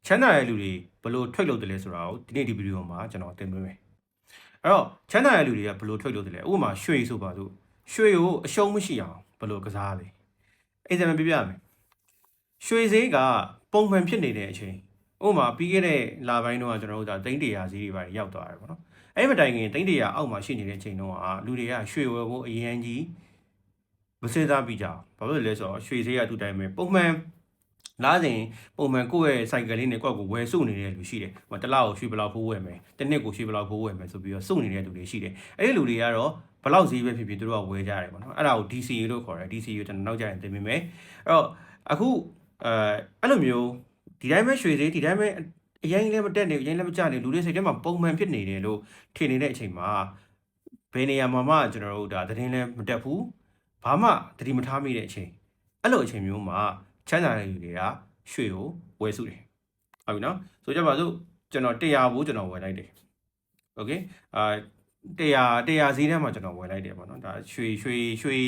ချမ်းသာတဲ့လူတွေဘယ်လိုထွက်လို့တယ်လဲဆိုတာကိုဒီနေ့ဒီဗီဒီယိုမှာကျွန်တော်သင်ပေးမယ်အဲ့တော့ချမ်းသာတဲ့လူတွေကဘယ်လိုထွက်လို့တယ်လဲဥပမာရွှေဆိုပါစို့ရွှေကိုအရှုံးမရှိအောင်ဘယ်လိုကစားလဲအဲ့ဒါမှပြပြမယ်ရွှေဈေးကပုံမှန်ဖြစ်နေတဲ့အချိန်ဥပမာပြီးခဲ့တဲ့လပိုင်းတော့ကျွန်တော်တို့ဒါသိန်း100ဈေးတွေပါရောက်သွားတယ်ပေါ့နော်အဲ့မတိုင်ခင်သိန်း100အောက်မှာရှိနေတဲ့အချိန်တော့လူတွေကရွှေဝယ်ဖို့အရင်ကြီးမစည်စားပြီးကြအောင်ဘာလို့လဲဆိုတော့ရွှေဈေးကသူ့တိုင်းပဲပုံမှန်လားစဉ်ပုံမှန်ကိုယ့်ရဲ့ cycle လေးနဲ့ကိုယ့်ကိုဝယ်စုနေတဲ့လူရှိတယ်။ဟိုတစ်လောက်ရွှေဘလောက်ဖိုးဝယ်မယ်။တစ်နှစ်ကိုရွှေဘလောက်ဖိုးဝယ်မယ်ဆိုပြီးတော့စုနေတဲ့လူတွေရှိတယ်။အဲ့ဒီလူတွေကတော့ဘလောက်ဈေးပဲဖြစ်ဖြစ်သူတို့ကဝယ်ကြတယ်ပေါ့နော်။အဲ့ဒါကို DCA လို့ခေါ်တယ်။ DCA ကိုကျွန်တော်နောက်ကျရင်သင်ပေးမယ်။အဲ့တော့အခုအဲ့လိုမျိုးဒီတိုင်းပဲရွှေဈေးဒီတိုင်းပဲအရင်လည်းမတက်နေအရင်လည်းမကျနေလူတွေစိတ်ထဲမှာပုံမှန်ဖြစ်နေတယ်လို့ထင်နေတဲ့အချိန်မှာဘယ်နေရာမှာမှကျွန်တော်တို့ဒါသတင်းလည်းမတက်ဘူး။ဘာမှသတိမထားမိတဲ့အချိန်အဲ့လိုအချိန်မျိုးမှာချမ်းသာတဲ့လူတွေကရွှေကိုဝယ်စုတယ်ဟုတ်ပြီနော်ဆိုကြပါစို့ကျွန်တော်100ဘူးကျွန်တော်ဝယ်လိုက်တယ်โอเค100ဈေးထဲမှာကျွန်တော်ဝယ်လိုက်တယ်ပေါ့နော်ဒါရွှေ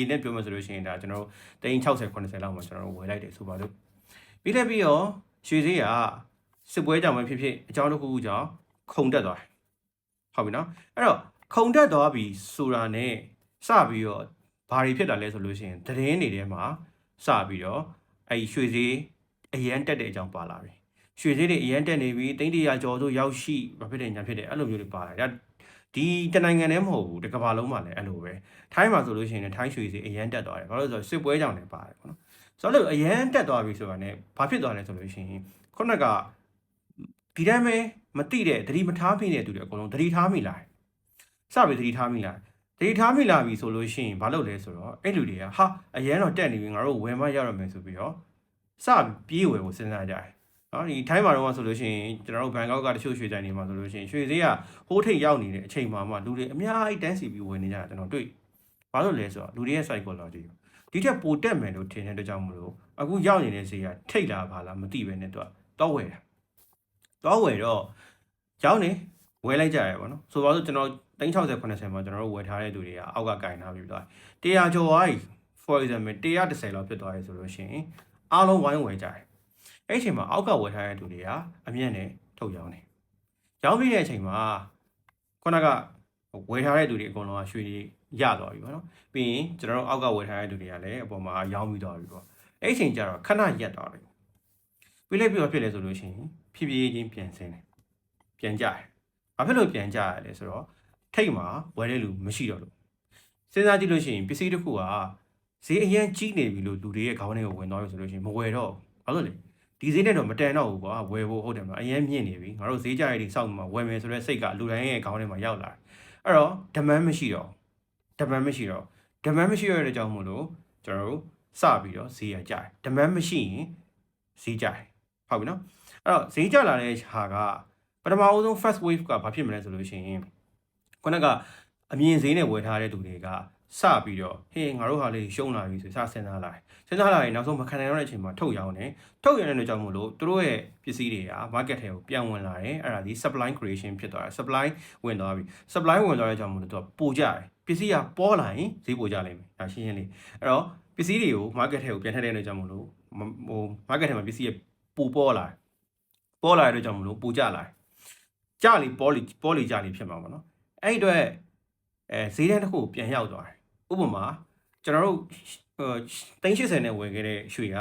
နဲ့ပြောမှဆိုလို့ရှိရင်ဒါကျွန်တော်60 80လောက်မှာကျွန်တော်ဝယ်လိုက်တယ်ဆိုပါစို့ပြီးတော့ရွှေဈေးကစစ်ပွဲကြောင့်ပဲဖြစ်ဖြစ်အကြောင်းတစ်ခုခုကြောင့်ခုန်တက်သွားတယ်ဟုတ်ပြီနော်အဲ့တော့ခုန်တက်သွားပြီဆိုတာနဲ့စပြီးတော့ဘာတွေဖြစ်တာလဲဆိုလို့ရှိရင်သတင်းတွေထဲမှာစပြီးတော့အဲ့ရွှေဈေးအရန်တက်တဲ့အကြောင်းပါလာပြီရွှေဈေးတွေအရန်တက်နေပြီတိန့်တရာကျော်တို့ရောက်ရှိဘာဖြစ်တယ်ညာဖြစ်တယ်အဲ့လိုမျိုးတွေပါလာဒါဒီတနိုင်ငံတည်းမဟုတ်ဘူးတကမ္ဘာလုံးမှာလည်းအဲ့လိုပဲထိုင်းမှာဆိုလို့ရှိရင်ထိုင်းရွှေဈေးအရန်တက်သွားတယ်ဘာလို့လဲဆိုတော့စစ်ပွဲကြောင့်လည်းပါတယ်ပေါ့နော်ဆိုတော့အရန်တက်သွားပြီဆိုတာနဲ့ဘာဖြစ်သွားလဲဆိုလို့ရှိရင်ခုနကဒီတိုင်းပဲမတိတဲ့သတိမထားမိတဲ့သူတွေအကုန်လုံးသတိထားမိလာစပြီးသတိထားမိလာသတိထားမိလာပြီဆိုလို့ရှိရင်ဘာလုပ်လဲဆိုတော့အဲ့လူတွေကဟာအရန်တော့တက်နေပြီငါတို့ဝယ်မရတော့မယ်ဆိုပြီးတော့စပြေးဝယ်ကိုစဉ်းစားကြတယ်နော်ဒီထိုင်းမှာတော့ဆိုလို့ရှိရင်ကျွန်တော်တို့ဘန်ကောက်ကတချို့ရွှေဆိုင်တွေမှာဆိုလို့ရှိရင်ရွှေဈေးကဟိုးထိပ်ရောက်နေတဲ့အချိန်မှာမှလူတွေအများကြီးတန်းစီပြီးဝယ်နေကြတာကျွန်တော်တွေ့ဘာလို့လဲဆိုတော့လူတွေရဲ့ psychology ဒီထက်ပိုတက်မယ်လို့ထင်တဲ့အတွက်ကြောင့်မလို့အခုရောက်နေတဲ့ဈေးကထိတ်လာပါလားမသိပဲနဲ့တော့ဝယ်တာတော့ဝယ်တော့ရောက်နေဝယ်လိုက်ကြရပေါ့နော်ဆိုတော့ကျွန်တော်60 80မှာကျွန်တော်တို့ဝယ်ထားတဲ့သူတွေကအောက်ကကင်ထားပြီးတော့100ကျော်သွားပြီ for example 110လောက်ဖြစ်သွားပြီဆိုလို့ရှိရင်အားလုံးဝိုင်းဝယ်ကြတယ်အဲ့အချိန်မှာအောက်ကဝယ်ထားတဲ့သူတွေကအမြတ်နဲ့ထုတ်ရောင်းတယ်ရောင်းပြီးတဲ့အချိန်မှာခုနကဝယ်ထားတဲ့သူတွေအကုန်လုံးကရွှေရသွားပြီပေါ့နော်ပြီးရင်ကျွန်တော်တို့အောက်ကဝယ်ထားတဲ့သူတွေကလည်းအပေါ်မှာရောင်းပြီးသွားပြီပေါ့အဲ့အချိန်ကျတော့ခဏရက်သွားတယ်ပြီးလိုက်ပြီးတော့ဖြစ်လဲဆိုလို့ရှိရင်ဖြည်းဖြည်းချင်းပြန်ဆင်းတယ်ပြန်ကြတယ်ဘာဖြစ်လို့ပြန်ကြရလဲဆိုတော့ထိတ်မှာဝယ်တဲ့လူမရှိတော့လို့စဉ်းစားကြည့်လို့ရှိရင်ပစ္စည်းတစ်ခုကဈေးအရင်ကြီးနေပြီလို့လူတွေရဲ့ခေါင်းထဲကိုဝင်သွားပြီဆိုလို့ရှိရင်မဝယ်တော့ဘာလို့လဲဒီဈေးနဲ့တော့မတန်တော့ဘူးကွာဝယ်ဖို့ဟုတ်တယ်မလားအရင်မြင့်နေပြီငါတို့ဈေးကြရည်စောင့်မှာဝယ်မယ်ဆိုတဲ့စိတ်ကလူတိုင်းရဲ့ခေါင်းထဲမှာရောက်လာတယ်အဲ့တော့ demand မရှိတော့တဲ့ကြောင့်မို့လို့ကျွန်တော်တို့စပြီးတော့ဈေးရကြတယ် demand မရှိရင်ဈေးကြတယ်ဟုတ်ပြီနော်အဲ့တော့ဈေးကြလာတဲ့ဟာကပထမအဆုံး first wave ကဘာဖြစ်မလဲဆိုလို့ရှိရင်ခုနကအမြင်ဈေးနဲ့ဝယ်ထားတဲ့သူတွေကစပြီးတော့ဟေးငါတို့ဟာလေးရှုံးလာပြီဆိုစစဉ်းစားလာရင်နောက်ဆုံးမခံနိုင်တော့တဲ့အချိန်မှာထုတ်ရောင်းတဲ့အတွက်ကြောင့်မို့လို့သူတို့ရဲ့ပစ္စည်းတွေက market ထဲကိုပြန်ဝင်လာတယ်အဲ့ဒါဒီ supply creation ဖြစ်သွားတယ် supply ဝင်သွားပြီ supply ဝင်သွားတဲ့ကြောင့်မို့လို့သူကပိုကြတယ်ပစ္စည်းကပေါ်လာရင်ဈေးပိုကြလိမ့်မယ်ဒါရှင်းလေးအဲ့တော့ပစ္စည်းတွေကို market ထဲကိုပြန်ထည့်တဲ့အတွက်ကြောင့်မို့လို့market ထဲမှာပစ္စည်းကပိုပေါ်လာတဲ့အတွက်ကြောင့်မို့လို့ပိုကြလာတယ်ကြလီပေါ်လီကြလီဖြစ်မှာပေါ့နော်အဲ့အတွက်ဈေးတန်းတစ်ခုပြန်ရောက်သွားတယ်ဥပမာကျွန်တော်တို့380နဲ့ဝယ်ခဲ့တဲ့ရွှေက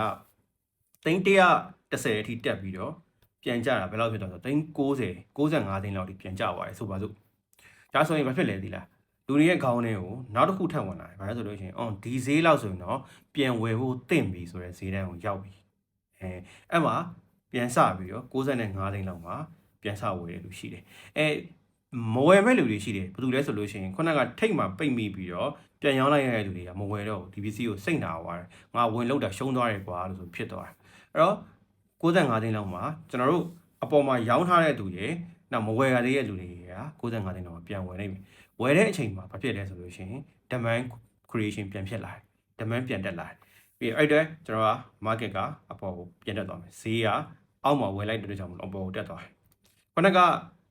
310အထိတက်ပြီးတော့ပြန်ကျတာဘယ်လောက်ဖြစ်သွားဆို390 65သိန်းလောက်ထိပြန်ကျသွားတယ်ဆိုပါစို့ဒါဆိုရင်ဘာဖြစ်လဲဒီလားလူတွေရဲ့ခေါင်းထဲကိုနောက်တစ်ခုထပ်ဝင်လာတယ်ဘာလဲဆိုလို့ရှိရင်ဒီဈေးလောက်ဆိုရင်တော့ပြန်ဝယ်ဖို့တင့်ပြီဆိုတဲ့ဈေးတန်းကိုရောက်ပြီအဲ့မှာပြန်စပြီးတော့65သိန်းလောက်မှာပြန်စဝယ်ရလို့ရှိတယ်မဝယ်မဲ့လူတွေရှိတယ်ဘယ်သူလဲဆိုလို့ရှိရင်ခုနကထိတ်မှာပိတ်မိပြီးတော့ပြန်ရောင်းလိုက်ရတဲ့လူတွေကမဝယ်တော့ဘူးဒီပစ္စည်းကိုစိတ်နာသွားတယ်ငါဝင်လောက်တာရှုံးသွားတယ်ကွာလို့ဆိုဖြစ်သွားတယ်အဲ့တော့65သိန်းလောက်မှာကျွန်တော်တို့အပေါ်မှာရောင်းထားတဲ့သူတွေနောက်မဝယ်ရသေးတဲ့လူတွေက65သိန်းလောက်မှာပြန်ဝယ်နိုင်ပြီဝယ်တဲ့အချိန်မှာဘာဖြစ်လဲဆိုလို့ရှိရင် demand creation ပြန်ဖြစ်လာတယ် demand ပြန်တက်လာတယ်ပြီးအဲ့တော့ကျွန်တော်က market ကအပေါ်ကိုပြန်တက်သွားမယ်ဈေးကအောက်မှာဝယ်လိုက်တဲ့ကြောင့်အပေါ်ကိုတက်သွားတယ်ခုနက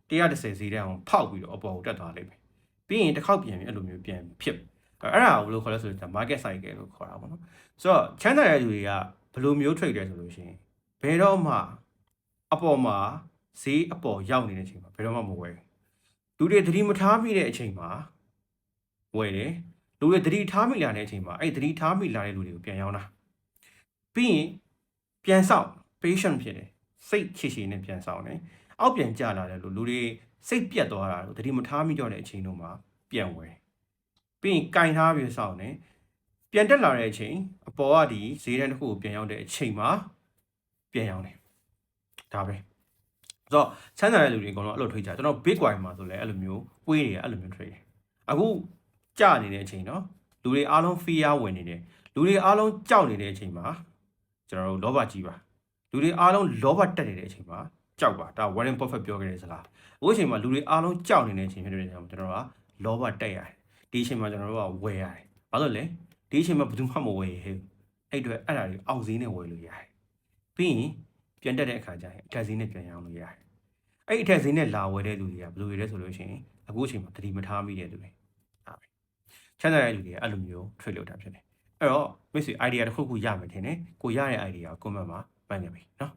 110ဈေးတန်းအောင်ဖောက်ပြီးတော့အပေါ်ကိုတက်သွားလိမ့်မယ်ပြီးရင်တစ်ခေါက်ပြန်ပြီးအဲ့လိုမျိုးပြန်ဖြစ်အဲ့ဒါကိုဘယ်လိုခေါ်လဲဆိုတော့ market cycle လို့ခေါ်တာပေါ့နော်ဆိုတော့ချမ်းသာတဲ့လူတွေကဘယ်လိုမျိုး trade လဲဆိုလို့ရှိရင်ဘယ်တော့မှ အပေါ်မှာဈေးအပေါ်ရောက်နေတဲ့အချိန်မှာဘယ်တော့မှမဝယ်လူတွေသတိမထားမိတဲ့အချိန်မှာဝယ်တယ်လူတွေသတိထားမိလာတဲ့အချိန်မှာအဲ့သတိထားမိလာတဲ့လူတွေကိုပြန်ရောင်းတာပြီးရင်ပြန်ဆောက် patient ဖြစ်တယ်စိတ်ချစ်ချစ်နဲ့ပြန်ဆောက်တယ်အောက်ပြန်ကျလာတယ်လို့လူတွေစိတ်ပြတ်သွားတာလို့သတိမထားမိတော့တဲ့အချိန်တို့မှာပြန်ဝယ်ပြီးရင်ကင်ထားပြီးဆောက်တယ်ပြန်တက်လာတဲ့အချိန်အပေါ်ကဒီဈေးတန်းတစ်ခုကိုပြန်ရောက်တဲ့အချိန်မှာပြန်ရောင်းတယ်ဒါပဲဆိုတော့ချမ်းသာတဲ့လူတွေအကုန်လုံးအဲ့လိုထွေးကြကျွန်တော် Bitcoin မှာဆိုလဲအဲ့လိုမျိုးပွေးနေတယ်အဲ့လိုမျိုးထွေးတယ်အခုကျနေတဲ့အချိန်เนาะလူတွေအားလုံး fear ဝင်နေတယ်လူတွေအားလုံးကြောက်နေတဲ့အချိန်မှာကျွန်တော်တို့လောဘကြီးပါလူတွေအားလုံးလောဘတက်နေတဲ့အချိန်မှာကြောက်ပါဒါ Warren Buffett ပြောခဲ့တဲ့စကားအခုအချိန်မှာလူတွေအားလုံးကြောက်နေတဲ့အချိန်ဖြစ်တဲ့ကြောင့်ကျွန်တော်တို့ကလောဘတက်ရတယ်ဒီအချိန်မှာကျွန်တော်တို့ကဝယ်ရတယ်ဘာလို့လဲဒီအချိန်မှာဘယ်သူမှမဝယ်ရဟဲ့အဲ့အတွက်အဲ့ဒါတွေအောက်ဈေးနဲ့ဝယ်လို့ရတယ်ပြီးရင်ပြန်တက်တဲ့အခါကျရင်အထက်ဈေးနဲ့ပြန်ရောင်းလို့ရတယ်အဲ့အထက်ဈေးနဲ့လာဝယ်တဲ့လူတွေကဘယ်လိုလဲဆိုလို့ရှိရင်အခုအချိန်မှာသတိမထားမိတဲ့လူတွေဒါပဲချမ်းသာတဲ့လူတွေအဲ့လိုမျိုး trade လုပ်တာဖြစ်တယ်အဲ့တော့မိတ်ဆွေ idea တစ်ခုခုရမယ်ထင်တယ်ကိုရတဲ့ idea ကို comment မှာမှတ်နေပြီเนาะ